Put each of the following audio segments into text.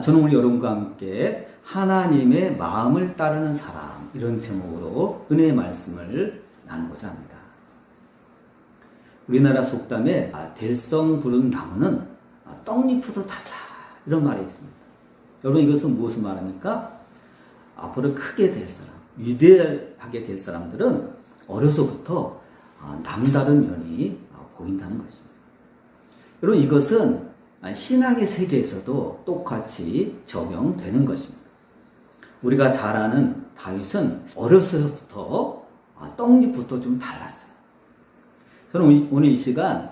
저는 오늘 여러분과 함께 하나님의 마음을 따르는 사람, 이런 제목으로 은혜의 말씀을 나누고자 합니다. 우리나라 속담에 될성 부른 나무는 떡잎부터 달다, 이런 말이 있습니다. 여러분, 이것은 무엇을 말합니까? 앞으로 크게 될 사람, 위대하게 될 사람들은 어려서부터 남다른 면이 보인다는 것입니다. 여러분, 이것은 신앙의 세계에서도 똑같이 적용되는 것입니다. 우리가 잘 아는 다윗은 어려서부터 떡잎부터 좀 달랐어요. 저는 오늘 이 시간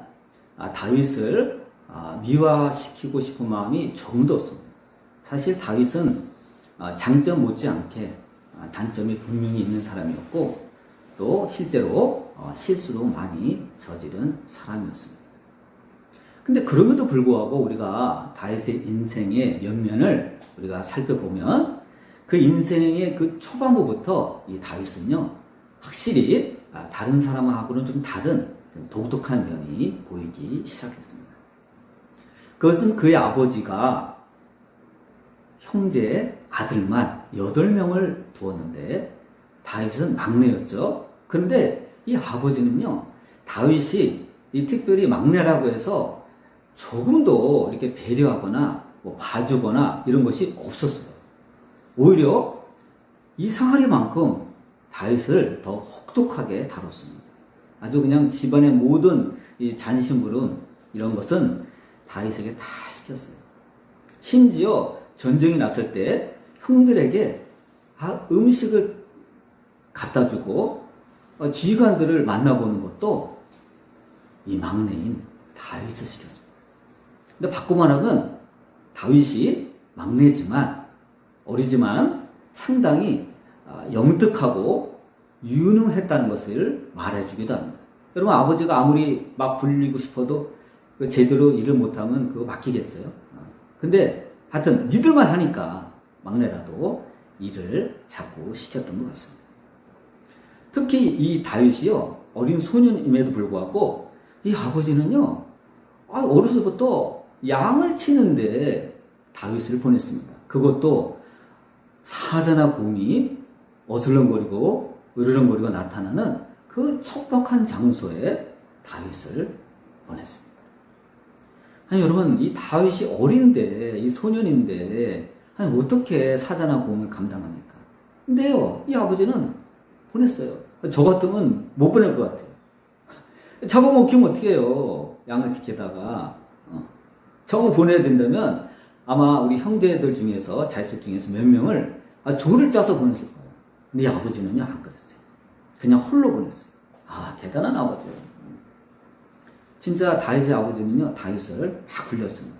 다윗을 미화시키고 싶은 마음이 조금도 없습니다. 사실 다윗은 장점 못지않게 단점이 분명히 있는 사람이었고, 또 실제로 실수도 많이 저지른 사람이었습니다. 근데 그럼에도 불구하고 우리가 다윗의 인생의 면면을 우리가 살펴보면 그 인생의 그 초반부부터 이 다윗은요, 확실히 다른 사람하고는 좀 다른 독특한 면이 보이기 시작했습니다. 그것은 그의 아버지가 형제 아들만 8명을 두었는데 다윗은 막내였죠. 그런데 이 아버지는요, 다윗이 이 특별히 막내라고 해서 조금도 이렇게 배려하거나 봐주거나 이런 것이 없었어요. 오히려 이상하리만큼 다윗을 더 혹독하게 다뤘습니다. 아주 그냥 집안의 모든 이 잔심부름 이런 것은 다윗에게 다 시켰어요. 심지어 전쟁이 났을 때 형들에게 음식을 갖다 주고 지휘관들을 만나보는 것도 이 막내인 다윗을 시켰습니다. 근데 바꿔 말하면 다윗이 막내지만, 어리지만 상당히 영특하고 유능했다는 것을 말해주기도 합니다. 여러분, 아버지가 아무리 막 불리고 싶어도 제대로 일을 못하면 그거 맡기겠어요? 근데 하여튼 믿을만 하니까 막내라도 일을 자꾸 시켰던 것 같습니다. 특히 이 다윗이요, 어린 소년임에도 불구하고 이 아버지는요, 어려서부터 양을 치는데 다윗을 보냈습니다. 그것도 사자나 곰이 어슬렁거리고 으르렁거리고 나타나는 그 척박한 장소에 다윗을 보냈습니다. 아니, 여러분, 이 다윗이 어린데, 이 소년인데, 어떻게 사자나 곰을 감당합니까? 근데요, 이 아버지는 보냈어요. 저 같으면 못 보낼 것 같아요. 잡아먹히면 어떻게 해요? 양을 지키다가. 저거 보내야 된다면 아마 우리 형제들 중에서, 자식 중에서 몇 명을 조를 짜서 보냈을 거예요. 근데 이 아버지는요, 안 그랬어요. 그냥 홀로 보냈어요. 대단한 아버지예요. 진짜 다윗의 아버지는요, 다윗을 막 굴렸습니다.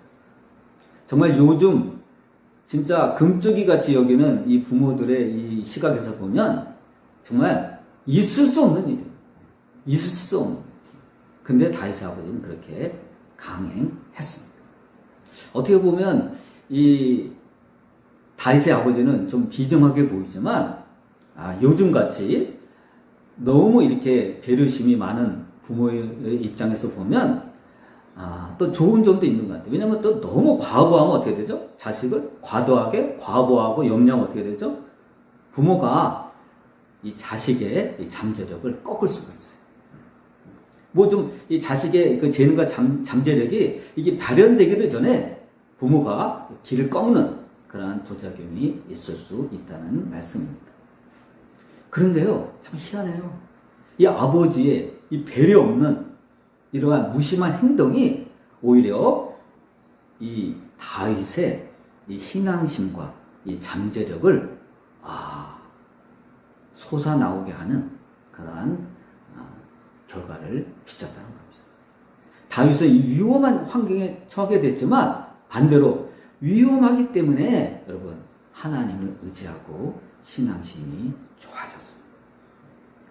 정말 요즘 진짜 금쪽이 같이 여기는 이 부모들의 이 시각에서 보면 정말 있을 수 없는 일이에요. 있을 수 없는. 근데 다윗의 아버지는 그렇게 강행했습니다. 어떻게 보면 이 다윗의 아버지는 좀 비정하게 보이지만 요즘같이 너무 이렇게 배려심이 많은 부모의 입장에서 보면 또 좋은 점도 있는 것 같아요. 왜냐하면 또 너무 과보하면 어떻게 되죠? 자식을 과도하게 과보하고 염려하면 어떻게 되죠? 부모가 이 자식의 이 잠재력을 꺾을 수가 있어요. 이 자식의 그 재능과 잠재력이 이게 발현되기도 전에 부모가 길을 꺾는 그러한 부작용이 있을 수 있다는 말씀입니다. 그런데요, 참 희한해요. 이 아버지의 이 배려 없는 이러한 무심한 행동이 오히려 이 다윗의 이 신앙심과 이 잠재력을 솟아나오게 하는 그러한 결과를 빚었다는 겁니다. 다윗은 이 위험한 환경에 처하게 됐지만 반대로 위험하기 때문에 여러분, 하나님을 의지하고 신앙심이 좋아졌습니다.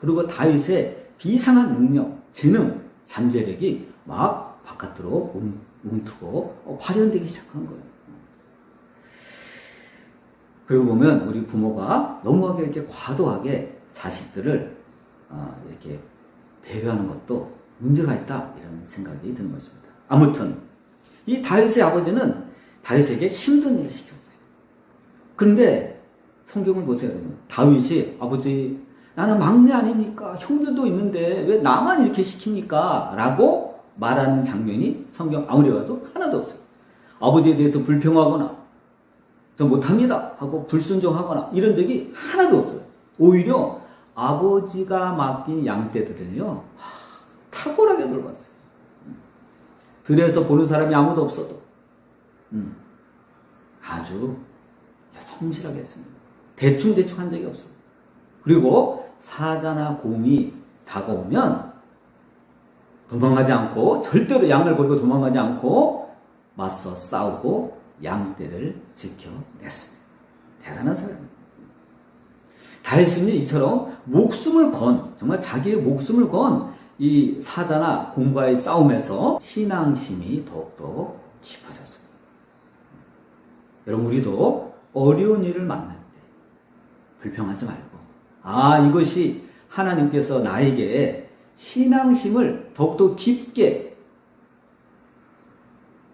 그리고 다윗의 비상한 능력, 재능, 잠재력이 막 바깥으로 움트고 발현되기 시작한 거예요. 그리고 보면 우리 부모가 너무하게 이렇게 과도하게 자식들을 이렇게 배려하는 것도 문제가 있다, 이런 생각이 드는 것입니다. 아무튼 이 다윗의 아버지는 다윗에게 힘든 일을 시켰어요. 그런데 성경을 보세요, 여러분. 다윗이 아버지 나는 막내 아닙니까? 형들도 있는데 왜 나만 이렇게 시킵니까? 라고 말하는 장면이 성경 아무리 봐도 하나도 없어요. 아버지에 대해서 불평하거나 저 못합니다 하고 불순종하거나 이런 적이 하나도 없어요. 오히려 아버지가 맡긴 양떼들은요 탁월하게 돌봤어요. 들에서 보는 사람이 아무도 없어도 아주 성실하게 했습니다. 대충 한 적이 없어요. 그리고 사자나 곰이 다가오면 도망가지 않고, 절대로 양을 버리고 도망가지 않고 맞서 싸우고 양떼를 지켜냈습니다. 대단한 사람입니다. 다윗은 이처럼 목숨을 건, 정말 자기의 목숨을 건 이 사자나 곰과의 싸움에서 신앙심이 더욱더 깊어졌습니다. 여러분, 우리도 어려운 일을 만날 때 불평하지 말고, 이것이 하나님께서 나에게 신앙심을 더욱더 깊게,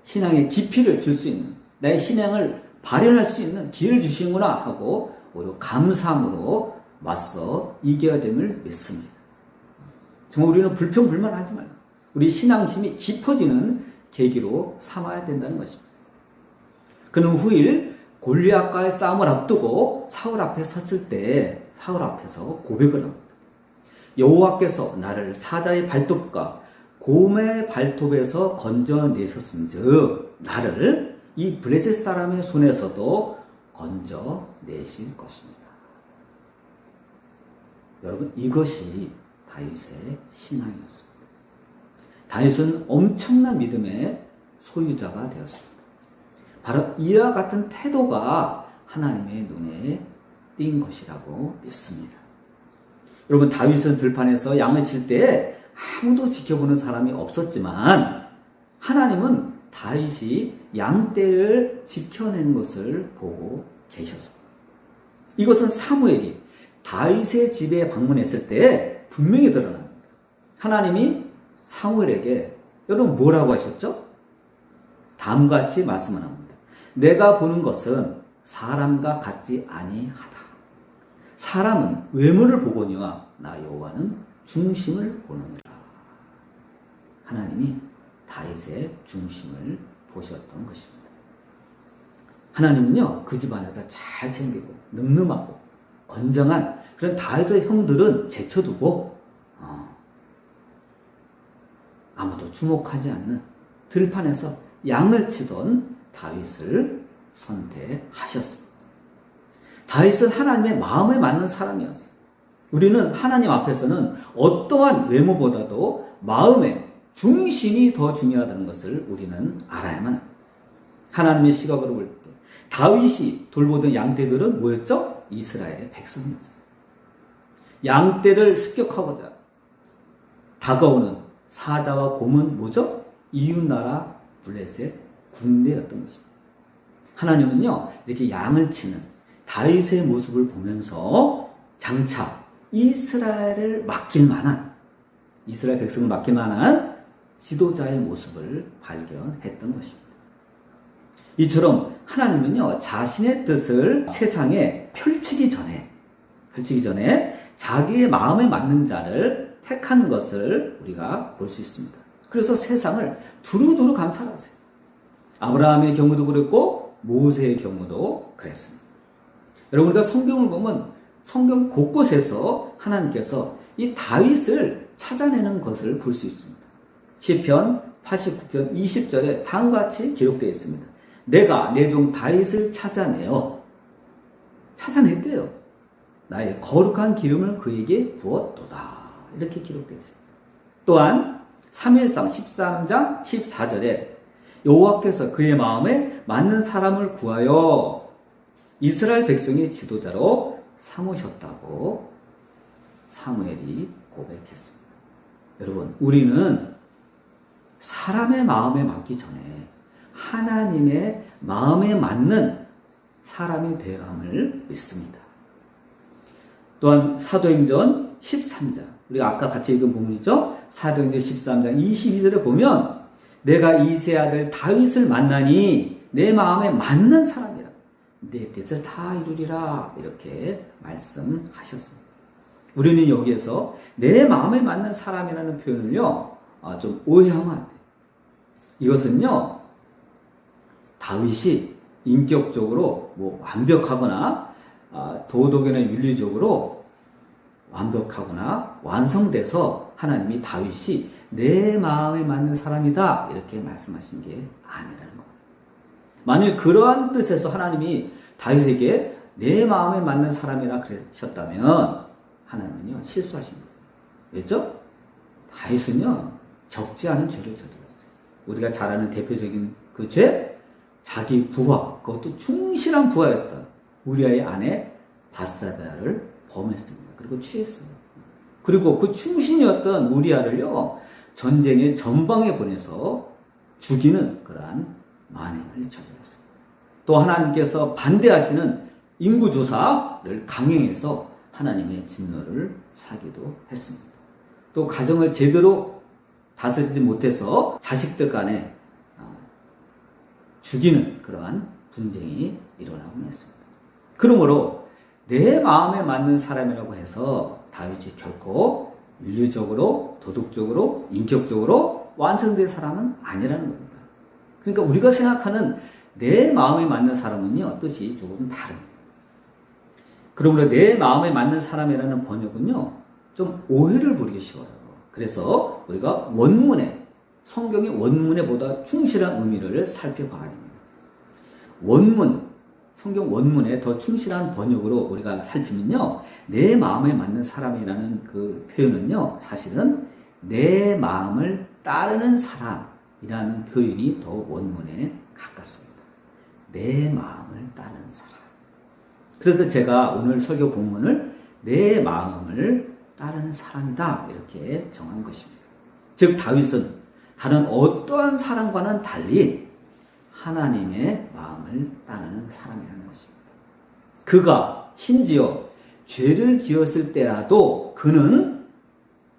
신앙의 깊이를 줄 수 있는, 나의 신앙을 발현할 수 있는 기회를 주시는구나 하고 오히려 감사함으로 맞서 이겨야 됨을 믿습니다. 정말 우리는 불평불만하지 말고 우리 신앙심이 깊어지는 계기로 삼아야 된다는 것입니다. 그는 후일 골리앗과의 싸움을 앞두고 사울 앞에 섰을 때 사울 앞에서 고백을 합니다. 여호와께서 나를 사자의 발톱과 곰의 발톱에서 건져내셨은즉 나를 이 블레셋 사람의 손에서도 건져내실 것입니다. 여러분, 이것이 다윗의 신앙이었습니다. 다윗은 엄청난 믿음의 소유자가 되었습니다. 바로 이와 같은 태도가 하나님의 눈에 띈 것이라고 믿습니다. 여러분, 다윗은 들판에서 양을 칠 때 아무도 지켜보는 사람이 없었지만 하나님은 다윗이 양떼를 지켜내는 것을 보고 계셨습니다. 이것은 사무엘이 다윗의 집에 방문했을 때 분명히 드러납니다. 하나님이 사무엘에게 여러분 뭐라고 하셨죠? 다음과 같이 말씀을 합니다. 내가 보는 것은 사람과 같지 아니하다. 사람은 외모를 보거니와 나 여호와는 중심을 보느니라. 하나님이 다윗의 중심을 보셨던 것입니다. 하나님은요, 그 집안에서 잘생기고 늠름하고 건장한 그런 다윗의 형들은 제쳐두고 아무도 주목하지 않는 들판에서 양을 치던 다윗을 선택하셨습니다. 다윗은 하나님의 마음에 맞는 사람이었어요. 우리는 하나님 앞에서는 어떠한 외모보다도 마음의 중심이 더 중요하다는 것을 우리는 알아야만 합니다. 하나님의 시각으로 볼 때 다윗이 돌보던 양떼들은 뭐였죠? 이스라엘의 백성이었어요. 양떼를 습격하고자 다가오는 사자와 곰은 뭐죠? 이웃나라 블레셋 군대였던 것입니다. 하나님은요, 이렇게 양을 치는 다윗의 모습을 보면서 장차 이스라엘 백성을 맡길 만한 지도자의 모습을 발견했던 것입니다. 이처럼 하나님은요, 자신의 뜻을 세상에 펼치기 전에 자기의 마음에 맞는 자를 택하는 것을 우리가 볼 수 있습니다. 그래서 세상을 두루두루 감찰하세요. 아브라함의 경우도 그랬고 모세의 경우도 그랬습니다. 여러분, 우리가 성경을 보면 성경 곳곳에서 하나님께서 이 다윗을 찾아내는 것을 볼 수 있습니다. 시편 89편 20절에 다음과 같이 기록되어 있습니다. 내가 내 종 다윗을 찾아냈대요. 나의 거룩한 기름을 그에게 부었도다. 이렇게 기록되어 있습니다. 또한 사무엘상 13장 14절에 여호와께서 그의 마음에 맞는 사람을 구하여 이스라엘 백성의 지도자로 삼으셨다고 사무엘이 고백했습니다. 여러분, 우리는 사람의 마음에 맞기 전에 하나님의 마음에 맞는 사람이 되어야 함을 믿습니다. 또한 사도행전 13장, 우리가 아까 같이 읽은 부분이죠. 사도행전 13장 22절에 보면 내가 이새의 아들 다윗을 만나니 내 마음에 맞는 사람이라. 내 뜻을 다 이루리라 이렇게 말씀하셨습니다. 우리는 여기에서 내 마음에 맞는 사람이라는 표현을요 좀 오해하면 안 돼요. 이것은요 다윗이 인격적으로 완벽하거나 도덕이나 윤리적으로 완벽하거나 완성돼서 하나님이 다윗이 내 마음에 맞는 사람이다 이렇게 말씀하신 게 아니라는 겁니다. 만일 그러한 뜻에서 하나님이 다윗에게 내 마음에 맞는 사람이라 그러셨다면 하나님은요 실수하신 거예요. 왜죠? 다윗은요 적지 않은 죄를 저질렀어요. 우리가 잘 아는 대표적인 그 죄, 자기 부하, 그것도 충실한 부하였던 우리아의 아내 바세바를 범했습니다. 그리고 취했어요. 그리고 그 충신이었던 우리아를요 전쟁의 전방에 보내서 죽이는 그러한 만행을 저질렀습니다. 또 하나님께서 반대하시는 인구조사를 강행해서 하나님의 진노를 사기도 했습니다. 또 가정을 제대로 다스리지 못해서 자식들 간에 죽이는 그러한 분쟁이 일어나곤 했습니다. 그러므로 내 마음에 맞는 사람이라고 해서 다윗이 결코 윤리적으로, 도덕적으로, 인격적으로 완성된 사람은 아니라는 겁니다. 그러니까 우리가 생각하는 내 마음에 맞는 사람은요, 뜻이 조금 다릅니다. 그러므로 내 마음에 맞는 사람이라는 번역은요, 좀 오해를 부리기 쉬워요. 그래서 우리가 원문에, 성경의 원문에 보다 충실한 의미를 살펴봐야 됩니다. 원문, 성경 원문에 더 충실한 번역으로 우리가 살피면요, 내 마음에 맞는 사람이라는 그 표현은요, 사실은 내 마음을 따르는 사람이라는 표현이 더 원문에 가깝습니다. 내 마음을 따르는 사람. 그래서 제가 오늘 설교 본문을 내 마음을 따르는 사람이다 이렇게 정한 것입니다. 즉 다윗은 다른 어떠한 사람과는 달리 하나님의 마음을 따르는 사람이라는 것입니다. 그가 심지어 죄를 지었을 때라도 그는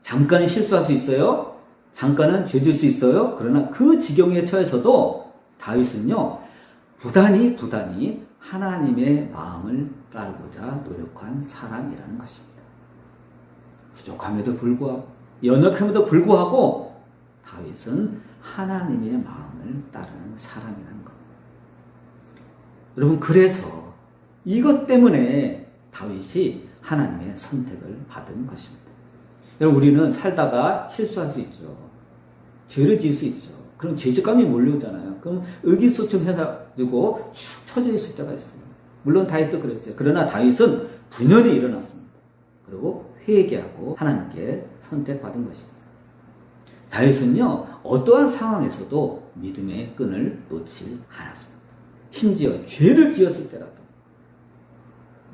잠깐은 실수할 수 있어요. 잠깐은 죄 질 수 있어요. 그러나 그 지경에 처해서도 다윗은요 부단히 하나님의 마음을 따르고자 노력한 사람이라는 것입니다. 부족함에도 불구하고 연약함에도 불구하고 다윗은 하나님의 마음을 따르는 사람이라는 것. 여러분 그래서 이것 때문에 다윗이 하나님의 선택을 받은 것입니다. 여러분 우리는 살다가 실수할 수 있죠. 죄를 지을 수 있죠. 그럼 죄책감이 몰려오잖아요. 그럼 의기소침해가지고 축 처져 있을 때가 있어요. 물론 다윗도 그랬어요. 그러나 다윗은 분연히 일어났습니다. 그리고 회개하고 하나님께 선택받은 것입니다. 다윗은요 어떠한 상황에서도 믿음의 끈을 놓지 않았습니다. 심지어 죄를 지었을 때라도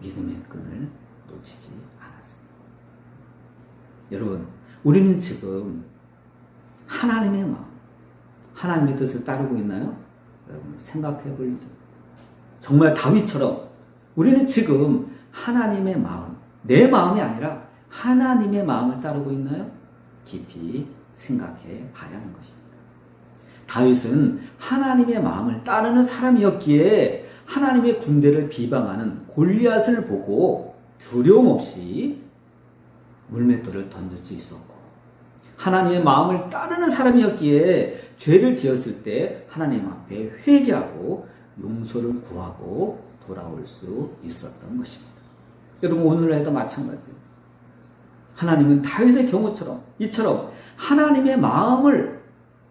믿음의 끈을 놓치지 않았습니다. 여러분 우리는 지금 하나님의 마음, 하나님의 뜻을 따르고 있나요? 여러분 생각해 볼 일입니다. 정말 다윗처럼 우리는 지금 하나님의 마음, 내 마음이 아니라 하나님의 마음을 따르고 있나요? 깊이 생각해 봐야 하는 것입니다. 다윗은 하나님의 마음을 따르는 사람이었기에 하나님의 군대를 비방하는 골리앗을 보고 두려움 없이 물맷돌을 던질 수 있었고, 하나님의 마음을 따르는 사람이었기에 죄를 지었을 때 하나님 앞에 회개하고 용서를 구하고 돌아올 수 있었던 것입니다. 여러분 오늘날에도 마찬가지예요. 하나님은 다윗의 경우처럼 이처럼 하나님의 마음을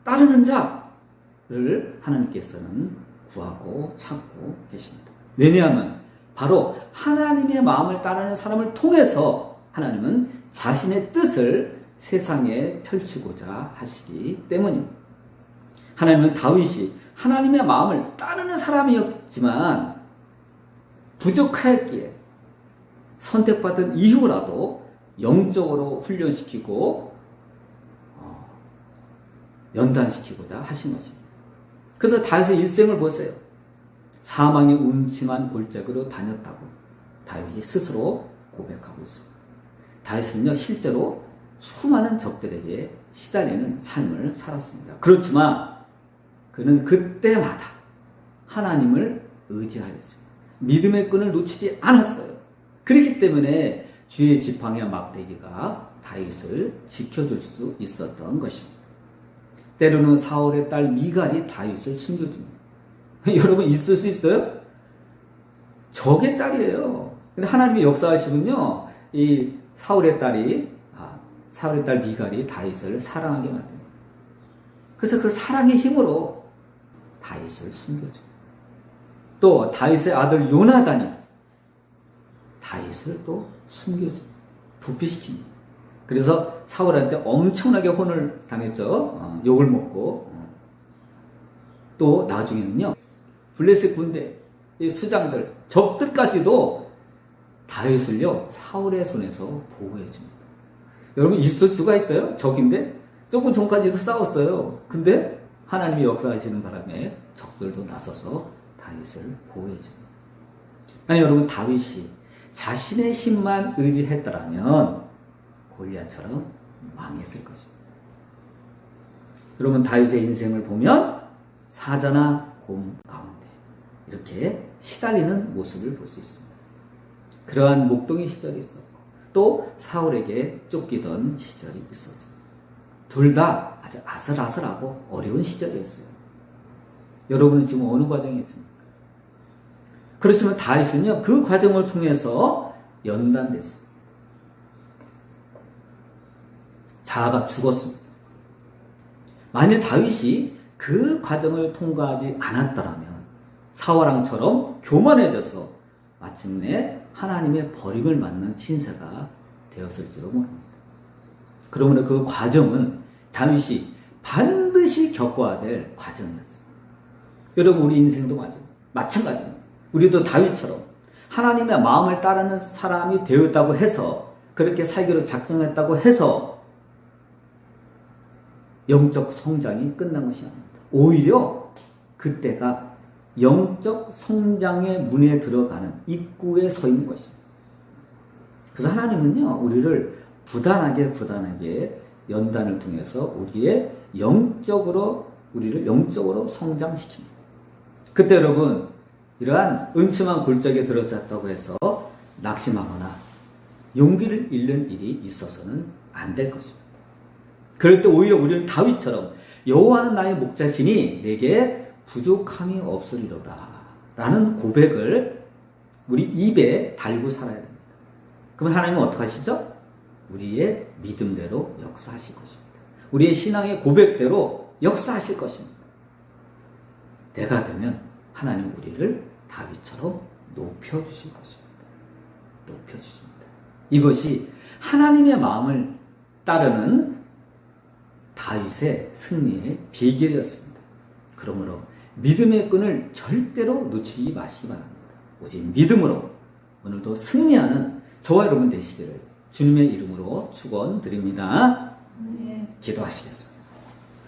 따르는 자를 하나님께서는 구하고 찾고 계십니다. 왜냐하면 바로 하나님의 마음을 따르는 사람을 통해서 하나님은 자신의 뜻을 세상에 펼치고자 하시기 때문입니다. 하나님은 다윗이 하나님의 마음을 따르는 사람이었지만 부족하였기에 선택받은 이후라도 영적으로 훈련시키고 연단시키고자 하신 것입니다. 그래서 다윗의 일생을 보세요. 사망의 음침한 골짜기로 다녔다고 다윗이 스스로 고백하고 있습니다. 다윗은요 실제로 수많은 적들에게 시달리는 삶을 살았습니다. 그렇지만 그는 그때마다 하나님을 의지하였습니다. 믿음의 끈을 놓치지 않았어요. 그렇기 때문에 주의 지팡이와 막대기가 다윗을 지켜줄 수 있었던 것입니다. 때로는 사울의 딸 미갈이 다윗을 숨겨줍니다. 여러분 있을 수 있어요? 적의 딸이에요. 근데 하나님이 역사하시면요, 이 사울의 딸 미갈이 다윗을 사랑하게 만듭니다. 그래서 그 사랑의 힘으로 다윗을 숨겨줍니다. 또 다윗의 아들 요나단이 다윗을 또 숨겨줍니다. 도피시킵니다. 그래서 사울한테 엄청나게 혼을 당했죠. 욕을 먹고. 또 나중에는요, 블레셋 군대, 수장들, 적들까지도 다윗을요, 사울의 손에서 보호해줍니다. 여러분 있을 수가 있어요? 적인데? 조금 전까지도 싸웠어요. 근데 하나님이 역사하시는 바람에 적들도 나서서 다윗을 보호해줍니다. 아니 여러분, 다윗이 자신의 힘만 의지했더라면 골리앗처럼 망했을 것입니다. 여러분, 다윗의 인생을 보면 사자나 곰 가운데 이렇게 시달리는 모습을 볼 수 있습니다. 그러한 목동의 시절이 있었고 또 사울에게 쫓기던 시절이 있었습니다. 둘 다 아주 아슬아슬하고 어려운 시절이었어요. 여러분은 지금 어느 과정에 있습니까? 그렇지만 다윗은요, 그 과정을 통해서 연단됐습니다. 자아가 죽었습니다. 만일 다윗이 그 과정을 통과하지 않았더라면 사울왕처럼 교만해져서 마침내 하나님의 버림을 맞는 신세가 되었을지도 모릅니다. 그러므로 그 과정은 다윗이 반드시 겪어야 될 과정이었습니다. 여러분, 우리 인생도 마찬가지입니다. 우리도 다윗처럼 하나님의 마음을 따르는 사람이 되었다고 해서, 그렇게 살기로 작정했다고 해서 영적 성장이 끝난 것이 아닙니다. 오히려 그때가 영적 성장의 문에 들어가는 입구에 서 있는 것입니다. 그래서 하나님은요, 우리를 부단하게 연단을 통해서 우리를 영적으로 성장시킵니다. 그때 여러분, 이러한 음침한 골짜기에 들어섰다고 해서 낙심하거나 용기를 잃는 일이 있어서는 안 될 것입니다. 그럴 때 오히려 우리는 다윗처럼 여호와는 나의 목자시니 내게 부족함이 없으리로다 라는 고백을 우리 입에 달고 살아야 됩니다. 그러면 하나님은 어떻게 하시죠? 우리의 믿음대로 역사하실 것입니다. 우리의 신앙의 고백대로 역사하실 것입니다. 내가 되면 하나님 우리를 다윗처럼 높여주실 것입니다. 높여주십니다. 이것이 하나님의 마음을 따르는 다윗의 승리의 비결이었습니다. 그러므로 믿음의 끈을 절대로 놓치지 마시기 바랍니다. 오직 믿음으로 오늘도 승리하는 저와 여러분 되시기를 주님의 이름으로 축원드립니다. 기도하시겠습니다.